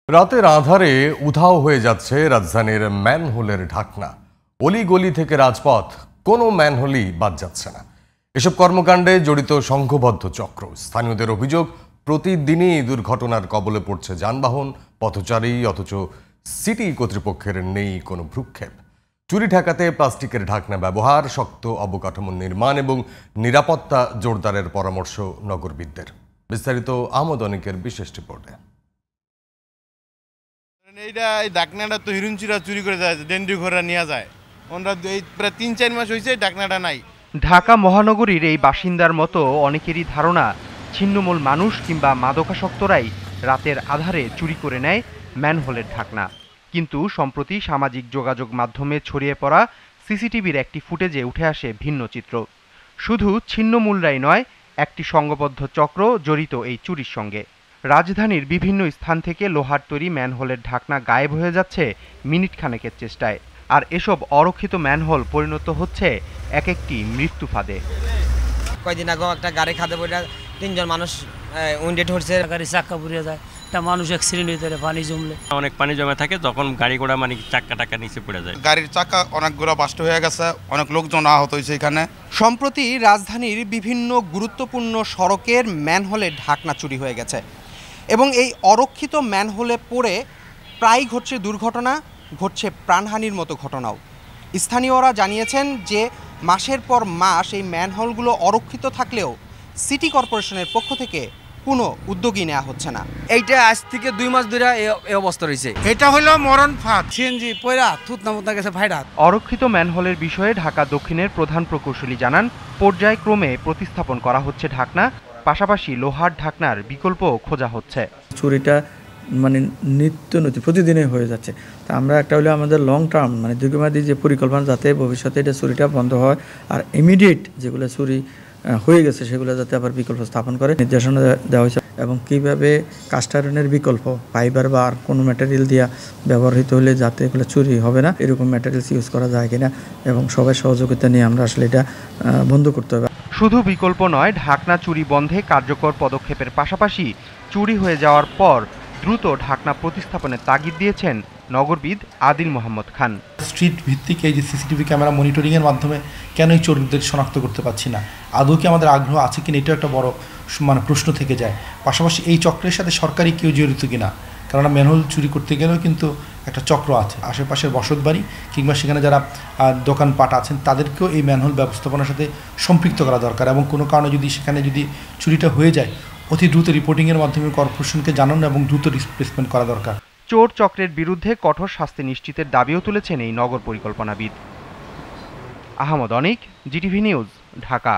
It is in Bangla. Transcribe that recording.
রাতের আঁধারে উধাও হয়ে যাচ্ছে রাজধানীর ম্যানহোলের ঢাকনা। অলিগলি থেকে রাজপথ, কোনো ম্যানহোলই বাদ যাচ্ছে না। এসব কর্মকাণ্ডে জড়িত সংঘবদ্ধ চক্র। স্থানীয়দের অভিযোগ, প্রতিদিনই দুর্ঘটনার কবলে পড়ছে যানবাহন, পথচারী, অথচ সিটি কর্তৃপক্ষের নেই কোনো ভ্রুক্ষেপ। চুরি ঠেকাতে প্লাস্টিকের ঢাকনা ব্যবহার, শক্ত অবকাঠামো নির্মাণ এবং নিরাপত্তা জোরদারের পরামর্শ নগরবিদদের। বিস্তারিত আহমদ অনিকের বিশেষ রিপোর্টে। এইটা এই ডাকনাটা তো হিরুঞ্চিরা চুরি করে যায়, ডেন্ডি ঘোড়া নিয়ে যায়। ওরা এই প্রায় ৩-৪ মাস হয়েছে ডাকনাটা নাই। ঢাকা মহানগরীর এই বাসিন্দার মতো অনেকেরই ধারণা, ছিন্নমূল মানুষ কিংবা মাদকাসক্তরাই রাতের আধারে চুরি করে নেয় ম্যানহোলের ঢাকনা। কিন্তু সম্প্রতি সামাজিক যোগাযোগ মাধ্যমে ছড়িয়ে পড়া সিসিটিভির একটি ফুটেজে উঠে আসে ভিন্ন চিত্র। শুধু ছিন্নমূলরাই নয়, একটি সংঘবদ্ধ চক্র জড়িত এই চুরির সঙ্গে। রাজধানীর বিভিন্ন স্থান থেকে লোহার তৈরি ম্যানহোলের ঢাকনা গায়েব হয়ে যাচ্ছে মিনিট খানেকের চেষ্টায়। আর এসব অরক্ষিত ম্যানহোল পরিণত হচ্ছে এক একটি মৃত্যু ফাঁদে। কয়েকদিন আগে একটা গাড়ি খাদে পড়ে ৩ জন মানুষ উইন্ডেড হচ্ছে, গাড়ি চাক্কা পুড়িয়ে যায়, একটা মানুষ অ্যাক্সিডেন্ট হতে পারে পানি জমলে। অনেক পানি জমে থাকে, তখন গাড়ি ঘোড়া মানে চাক্কা টাক্কা নিচে পড়ে যায়। গাড়ির চাকা অনেকগুলো বাস্ট হয়ে গেছে, অনেক লোকজন আহত হয়েছে এখানে। সম্প্রতি রাজধানীর বিভিন্ন গুরুত্বপূর্ণ সড়কের ম্যানহোলের ঢাকনা চুরি হয়ে গেছে এবং এই অরক্ষিত ম্যানহোলে পড়ে প্রায় ঘটছে দুর্ঘটনা, ঘটছে প্রাণহানির মতো ঘটনাও। স্থানীয়রা জানিয়েছেন যে মাসের পর মাস এই ম্যানহোলগুলো অরক্ষিত থাকলেও সিটি কর্পোরেশনের পক্ষ থেকে কোনো উদ্যোগই নেওয়া হচ্ছে না। এইটা আজ থেকে 2 মাস ধরে এই অবস্থা রয়েছে। এটা হলো মরণ ফাঁদ, সিএনজি পয়রা থুতনা মুতনা গেছে ভাইরা। অরক্ষিত ম্যানহোলের বিষয়ে ঢাকা দক্ষিণের প্রধান প্রকৌশলী জানান, পর্যায়ক্রমে প্রতিস্থাপন করা হচ্ছে ঢাকনা, পাশাপাশি লোহার ঢাকনার বিকল্প খোঁজা হচ্ছে। চুরিটা মানে নিত্য নতুন প্রতিদিনই হয়ে যাচ্ছে। তা আমরা একটা হলে আমাদের লং টার্ম মানে দীর্ঘমেয়াদী যে পরিকল্পনা, যাতে ভবিষ্যতে এটা চুরিটা বন্ধ হয় আর ইমিডিয়েট যেগুলো চুরি হয়ে গেছে সেগুলো যাতে আবার বিকল্প স্থাপন করে নির্দেশনা দেওয়া হয়েছে। এবং কীভাবে কাস্ট আয়রনের বিকল্প ফাইবার বা আর কোনো ম্যাটেরিয়াল দিয়া ব্যবহৃত হলে যাতে এগুলো চুরি হবে না, এরকম ম্যাটেরিয়ালস ইউজ করা যায় কিনা এবং সবাই সহযোগিতা নিয়ে আমরা আসলে এটা বন্ধ করতে হবে। শুধু বিকল্প নয়, ঢাকনা চুরি বন্ধে কার্যকর পদক্ষেপের পাশাপাশি চুরি হয়ে যাওয়ার পর দ্রুত ঢাকনা প্রতিস্থাপনের তাগিদ দিয়েছেন নগরবিদ আদিল মোহাম্মদ খান। স্ট্রিট ভিত্তিক এই যে সিসিটিভি ক্যামেরা মনিটরিংয়ের মাধ্যমে কেন এই চোরদের শনাক্ত করতে পারছি না, আদৌ কি আমাদের আগ্রহ আছে কিনা, এটাও একটা বড় প্রশ্ন থেকে যায়। পাশাপাশি এই চক্রের সাথে সরকারি কেউ জড়িত কিনা, কারণ ম্যানহোল চুরি করতে গেলেও কিন্তু একটা চক্র আছে। আশেপাশের বসতবাড়ি কিংবা সেখানে যারা দোকানপাট আছেন তাদেরকেও এই ম্যানহোল ব্যবস্থাপনার সাথে সম্পৃক্ত করা দরকার এবং কোনো কারণে যদি সেখানে চুরিটা হয়ে যায়, অতি দ্রুত রিপোর্টিংয়ের মাধ্যমে কর্পোরেশনকে জানানো এবং দ্রুত রিপ্লেসমেন্ট করা দরকার। চোর চক্রের বিরুদ্ধে কঠোর শাস্তি নিশ্চিতের দাবিও তুলেছেন এই নগর পরিকল্পনাবিদ। আহমদ অনিক, জিটিভি নিউজ, ঢাকা।